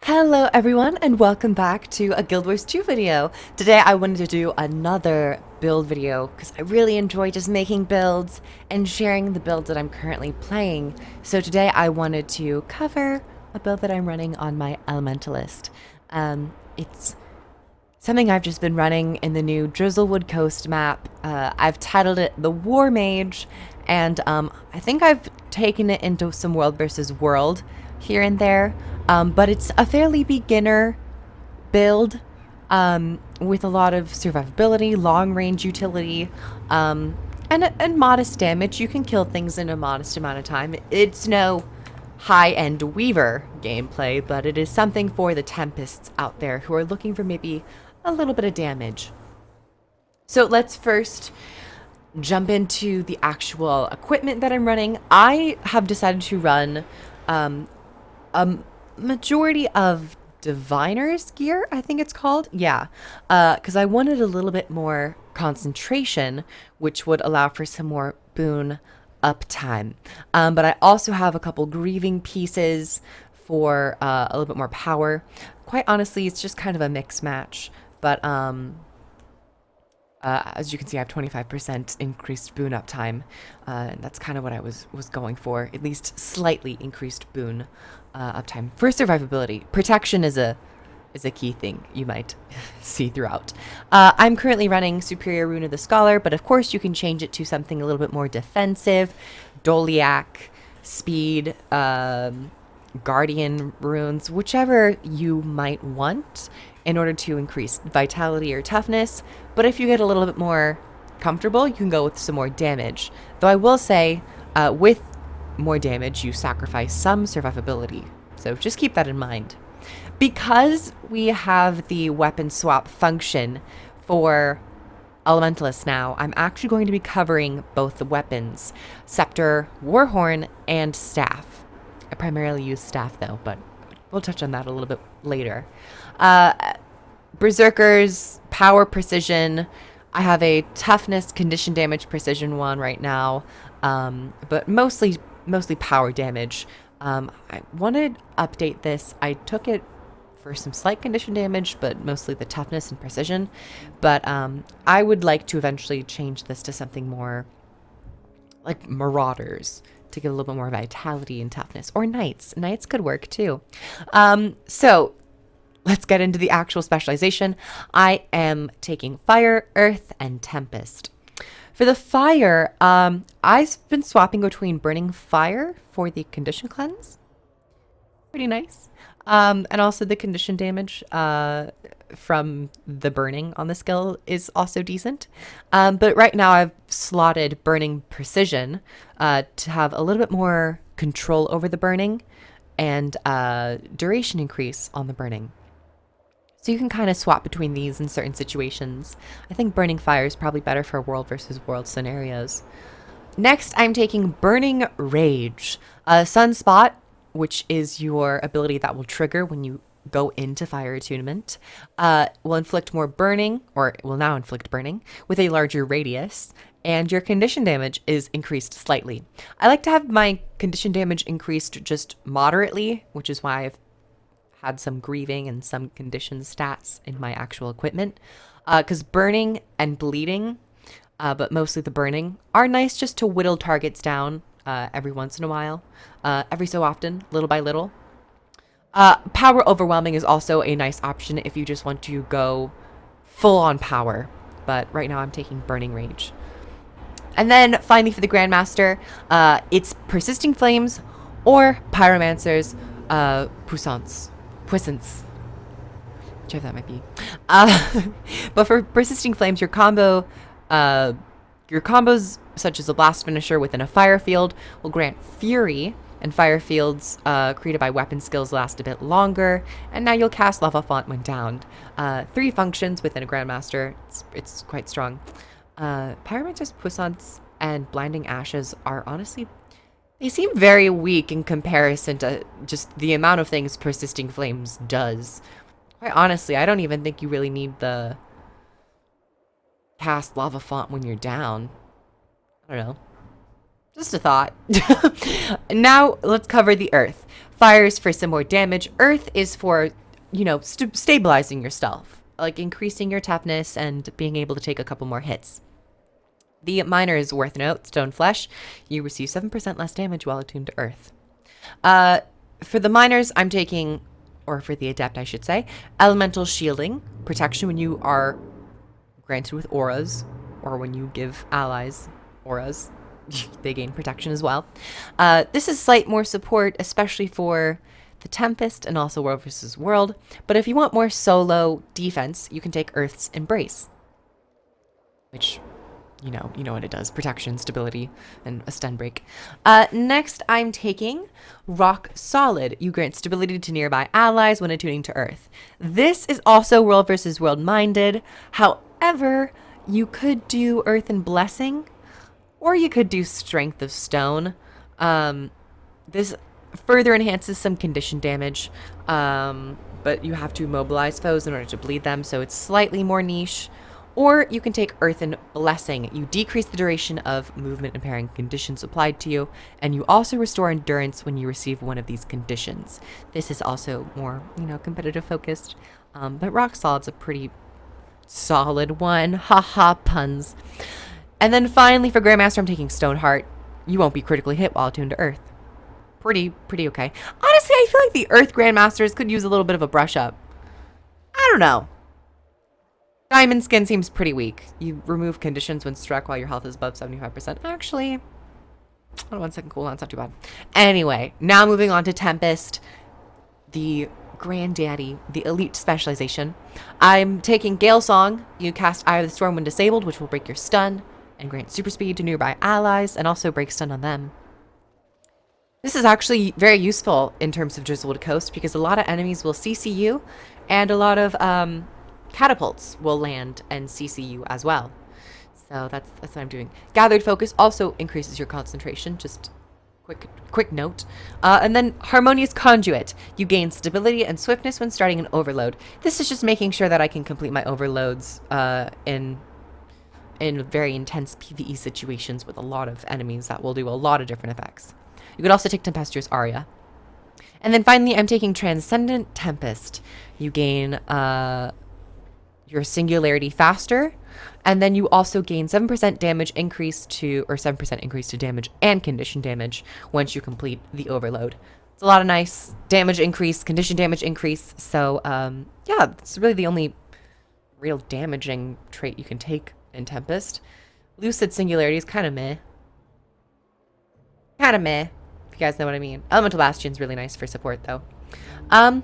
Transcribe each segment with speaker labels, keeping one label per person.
Speaker 1: Hello everyone and welcome back to a Guild Wars 2 video. Today I wanted to do another build video because I really enjoy just making builds and sharing the builds that I'm currently playing. So today I wanted to cover a build that I'm running on my Elementalist. It's something I've just been running in the new Drizzlewood Coast map. I've titled it the Warmage, and I think I've taken it into some world versus world here and there, but it's a fairly beginner build with a lot of survivability, long range utility, and modest damage. You can kill things in a modest amount of time. It's no high-end Weaver gameplay, but it is something for the Tempests out there who are looking for maybe a little bit of damage. So let's first jump into the actual equipment that I'm running. I have decided to run a majority of Diviner's gear, I think it's called. Yeah, because I wanted a little bit more concentration, which would allow for some more boon uptime. But I also have a couple grieving pieces for a little bit more power. Quite honestly, it's just kind of a mix match. But as you can see, I have 25% increased boon uptime. And that's kind of what I was going for, at least slightly increased boon uptime. For survivability, protection is a key thing you might see throughout. I'm currently running Superior Rune of the Scholar, but of course you can change it to something a little bit more defensive. Doliac, Speed, Guardian runes, whichever you might want in order to increase vitality or toughness. But if you get a little bit more comfortable, you can go with some more damage. Though I will say, with more damage, you sacrifice some survivability. So just keep that in mind. Because we have the weapon swap function for Elementalists now, I'm actually going to be covering both the weapons, Scepter, Warhorn, and Staff. I primarily use Staff though, but we'll touch on that a little bit later. Berserkers, Power, Precision. I have a Toughness, Condition Damage, Precision one right now, but mostly power damage. I wanted to update this. I took it for some slight condition damage, but mostly the toughness and precision. But I would like to eventually change this to something more like Marauders to get a little bit more vitality and toughness, or Knights. Knights could work too. So let's get into the actual specialization. I am taking Fire, Earth, and Tempest. For the Fire, I've been swapping between Burning Fire for the Condition Cleanse. Pretty nice. And also the condition damage from the burning on the skill is also decent. But right now I've slotted Burning Precision to have a little bit more control over the burning and duration increase on the burning. So you can kind of swap between these in certain situations. I think Burning Fire is probably better for world versus world scenarios. Next, I'm taking Burning Rage. Sunspot, which is your ability that will trigger when you go into Fire Attunement, will inflict more burning, or it will now inflict burning, with a larger radius, and your condition damage is increased slightly. I like to have my condition damage increased just moderately, which is why I've had some grieving and some condition stats in my actual equipment, because burning and bleeding, but mostly the burning, are nice just to whittle targets down every once in a while, every so often, little by little. Power Overwhelming is also a nice option if you just want to go full on power, but right now I'm taking Burning Rage. And then finally for the Grandmaster, it's Persisting Flames or Pyromancer's Puissance, whichever that might be. But for Persisting Flames, your combos such as a Blast Finisher within a fire field will grant Fury, and fire fields created by weapon skills last a bit longer, and now you'll cast Lava Font when downed. 3 functions within a Grandmaster. It's quite strong. Pyromancer's Puissance and Blinding Ashes are honestly, they seem very weak in comparison to just the amount of things Persisting Flames does. Quite honestly, I don't even think you really need the cast Lava Font when you're down. I don't know. Just a thought. Now let's cover the earth. Fire is for some more damage. Earth is for, stabilizing yourself, like increasing your toughness and being able to take a couple more hits. The miner is worth note. Stone flesh. You receive 7% less damage while attuned to earth. For the miners, I'm taking, or for the adept, I should say, elemental shielding, protection when you are granted with auras, or when you give allies auras. They gain protection as well. This is slight more support, especially for the Tempest and also World vs. World. But if you want more solo defense, you can take Earth's Embrace, which, you know what it does. Protection, stability, and a stun break. Next, I'm taking Rock Solid. You grant stability to nearby allies when attuning to Earth. This is also World vs. World minded. However, you could do Earth and Blessing, or you could do Strength of Stone. This further enhances some condition damage, but you have to mobilize foes in order to bleed them, so it's slightly more niche. Or you can take Earth and Blessing. You decrease the duration of movement impairing conditions applied to you, and you also restore endurance when you receive one of these conditions. This is also more, competitive focused, but Rock Solid's a pretty solid one. Haha, puns. And then finally for Grandmaster, I'm taking Stoneheart. You won't be critically hit while attuned to Earth. Pretty okay. Honestly, I feel like the Earth Grandmasters could use a little bit of a brush up. I don't know. Diamond Skin seems pretty weak. You remove conditions when struck while your health is above 75%. Actually, on 1 second cooldown, it's not too bad. Anyway, now moving on to Tempest, the granddaddy, the elite specialization. I'm taking Gale Song. You cast Eye of the Storm when disabled, which will break your stun and grant super speed to nearby allies and also break stun on them. This is actually very useful in terms of Drizzlewood Coast because a lot of enemies will CC you and a lot of catapults will land and CC you as well. So that's what I'm doing. Gathered Focus also increases your concentration, just quick note. And then Harmonious Conduit. You gain stability and swiftness when starting an overload. This is just making sure that I can complete my overloads in very intense PvE situations with a lot of enemies that will do a lot of different effects. You could also take Tempestuous Aria. And then finally, I'm taking Transcendent Tempest. You gain your Singularity faster, and then you also gain 7% damage increase to, or 7% increase to damage and condition damage once you complete the overload. It's a lot of nice damage increase, condition damage increase. So yeah, it's really the only real damaging trait you can take in Tempest. Lucid Singularity is kind of meh. Kind of meh, if you guys know what I mean. Elemental Bastion's really nice for support, though. Now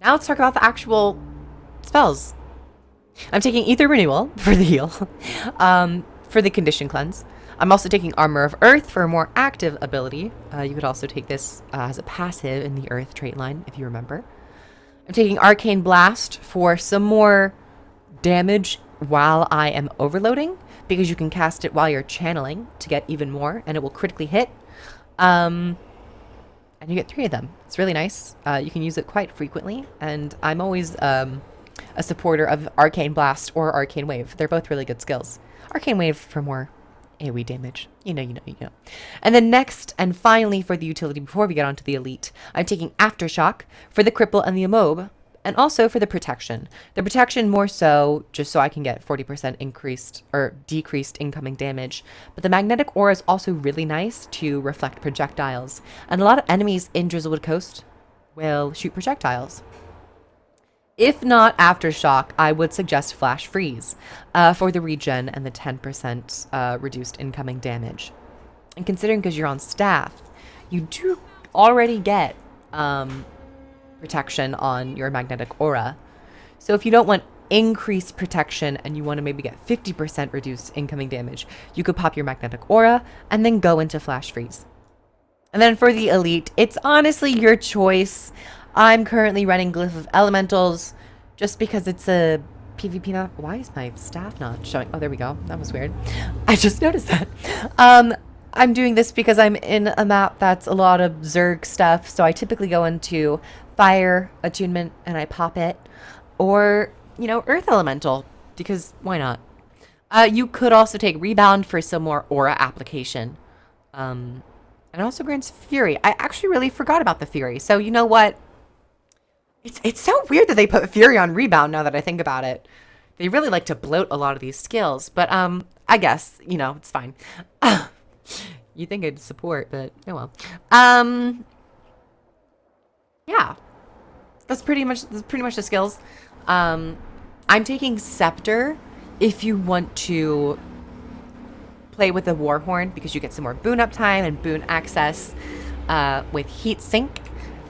Speaker 1: let's talk about the actual spells. I'm taking Ether Renewal for the heal, for the Condition Cleanse. I'm also taking Armor of Earth for a more active ability. You could also take this as a passive in the Earth trait line, if you remember. I'm taking Arcane Blast for some more damage while I am overloading, because you can cast it while you're channeling to get even more, and it will critically hit. And you get 3 of them. It's really nice. You can use it quite frequently, and I'm always a supporter of Arcane Blast or Arcane Wave. They're both really good skills. Arcane Wave for more AoE damage. You know. And then next, and finally for the utility before we get onto the elite, I'm taking Aftershock for the Cripple and the Immob, and also for the protection. The protection more so just so I can get 40% increased or decreased incoming damage. But the magnetic aura is also really nice to reflect projectiles. And a lot of enemies in Drizzlewood Coast will shoot projectiles. If not Aftershock, I would suggest Flash Freeze for the regen and the 10% reduced incoming damage. And considering because you're on staff, you do already get protection on your magnetic aura. So if you don't want increased protection and you want to maybe get 50% reduced incoming damage, you could pop your magnetic aura and then go into Flash Freeze. And then for the elite, it's honestly your choice. I'm currently running Glyph of Elementals just because it's a PvP map. Why is my staff not showing? Oh, there we go. That was weird. I just noticed that. I'm doing this because I'm in a map that's a lot of Zerg stuff, so I typically go into Fire Attunement and I pop it, or, Earth Elemental, because why not? You could also take Rebound for some more aura application. And it also grants Fury. I actually really forgot about the Fury. So you know what? It's so weird that they put Fury on Rebound now that I think about it. They really like to bloat a lot of these skills, but I guess, you know, it's fine. You think it'd support, but oh well. Yeah. That's pretty much the skills. I'm taking Scepter if you want to play with the Warhorn because you get some more boon uptime and boon access with Heat Sink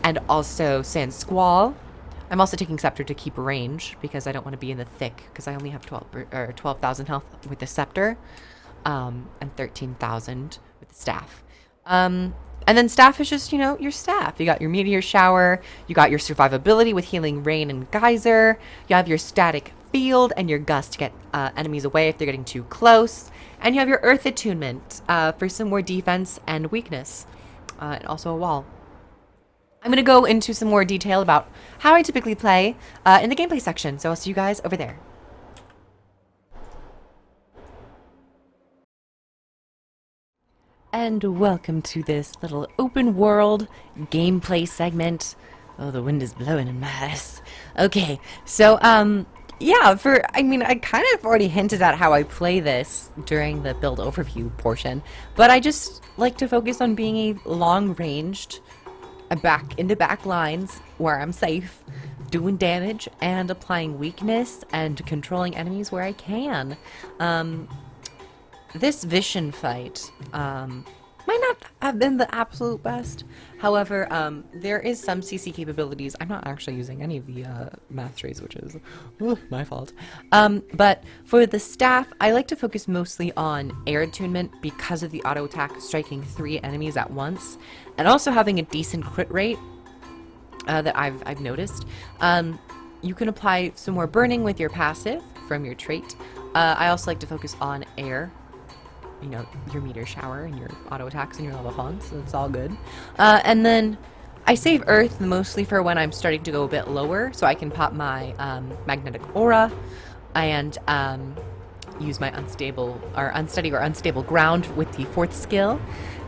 Speaker 1: and also Sand Squall. I'm also taking Scepter to keep range because I don't want to be in the thick because I only have 12,000 health with the Scepter and 13,000 with the Staff. And then Staff is just, you know, your Staff. You got your Meteor Shower, you got your Survivability with Healing Rain and Geyser, you have your Static Field and your Gust to get enemies away if they're getting too close, and you have your Earth Attunement for some more defense and weakness, and also a wall. I'm going to go into some more detail about how I typically play in the gameplay section, so I'll see you guys over there. And welcome to this little open world gameplay segment. Oh, the wind is blowing in my ass. Okay, so, yeah, I kind of already hinted at how I play this during the build overview portion, but I just like to focus on being a long-ranged, back lines where I'm safe, doing damage, and applying weakness, and controlling enemies where I can. This Vision fight might not have been the absolute best. However, there is some CC capabilities. I'm not actually using any of the masteries, which is my fault. But for the Staff, I like to focus mostly on air attunement because of the auto attack striking 3 enemies at once, and also having a decent crit rate that I've noticed. You can apply some more burning with your passive from your trait. I also like to focus on air. You know, your Meteor Shower and your auto attacks and your level fonts, so it's all good. And then I save Earth mostly for when I'm starting to go a bit lower, so I can pop my Magnetic Aura and use my Unsteady or Unstable Ground with the 4th skill.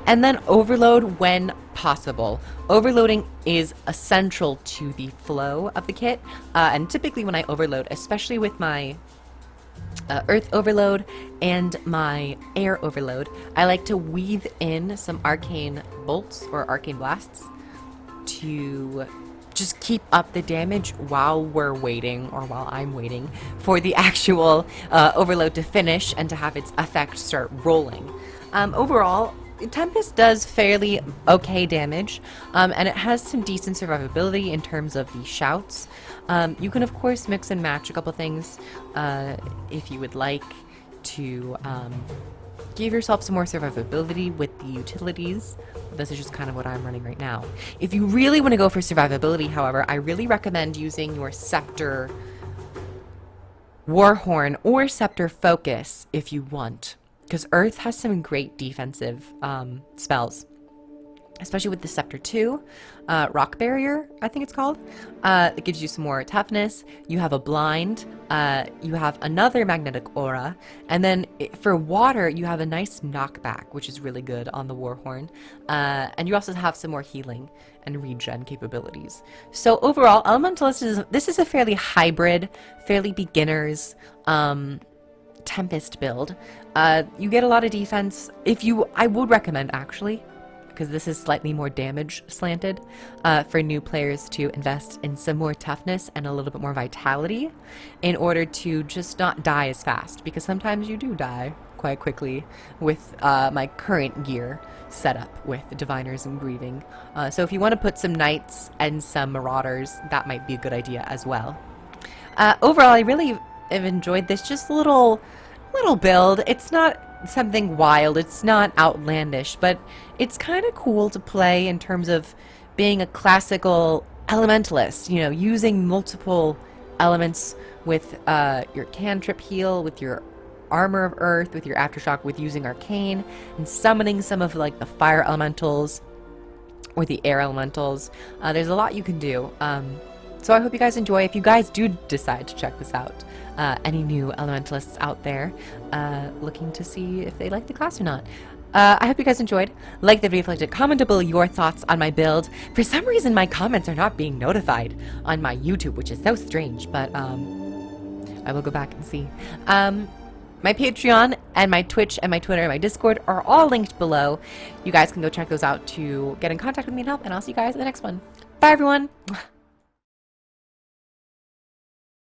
Speaker 1: And then Overload when possible. Overloading is essential to the flow of the kit, and typically when I overload, especially with my Earth Overload and my Air Overload, I like to weave in some Arcane Bolts or Arcane Blasts to just keep up the damage while we're waiting, or while I'm waiting, for the actual Overload to finish and to have its effect start rolling. Overall, Tempest does fairly okay damage, and it has some decent survivability in terms of the shouts. You can of course mix and match a couple things if you would like to give yourself some more survivability with the utilities. This is just kind of what I'm running right now. If you really want to go for survivability, however, I really recommend using your Scepter Warhorn or Scepter Focus if you want, because Earth has some great defensive spells, especially with the Scepter 2, Rock Barrier, I think it's called. It gives you some more toughness. You have a Blind, you have another Magnetic Aura, and then for water, you have a nice knockback, which is really good on the Warhorn. And you also have some more healing and regen capabilities. So overall, Elementalist this is a fairly hybrid, fairly beginners, Tempest build. You get a lot of defense. I would recommend actually, because this is slightly more damage slanted, for new players to invest in some more toughness and a little bit more vitality in order to just not die as fast, because sometimes you do die quite quickly with my current gear setup with Diviners and Grieving. So if you want to put some Knights and some Marauders, that might be a good idea as well. Overall, I really have enjoyed this just little build. It's not something wild, it's not outlandish, but it's kind of cool to play in terms of being a classical elementalist, you know, using multiple elements with your cantrip heal, with your Armor of Earth, with your Aftershock, with using Arcane, and summoning some of like the fire elementals or the air elementals. There's a lot you can do. So I hope you guys enjoy. If you guys do decide to check this out, any new elementalists out there looking to see if they like the class or not. I hope you guys enjoyed. Like the video if you liked it. Comment down below your thoughts on my build. For some reason, my comments are not being notified on my YouTube, which is so strange, but I will go back and see. My Patreon and my Twitch and my Twitter and my Discord are all linked below. You guys can go check those out to get in contact with me and help, and I'll see you guys in the next one. Bye, everyone!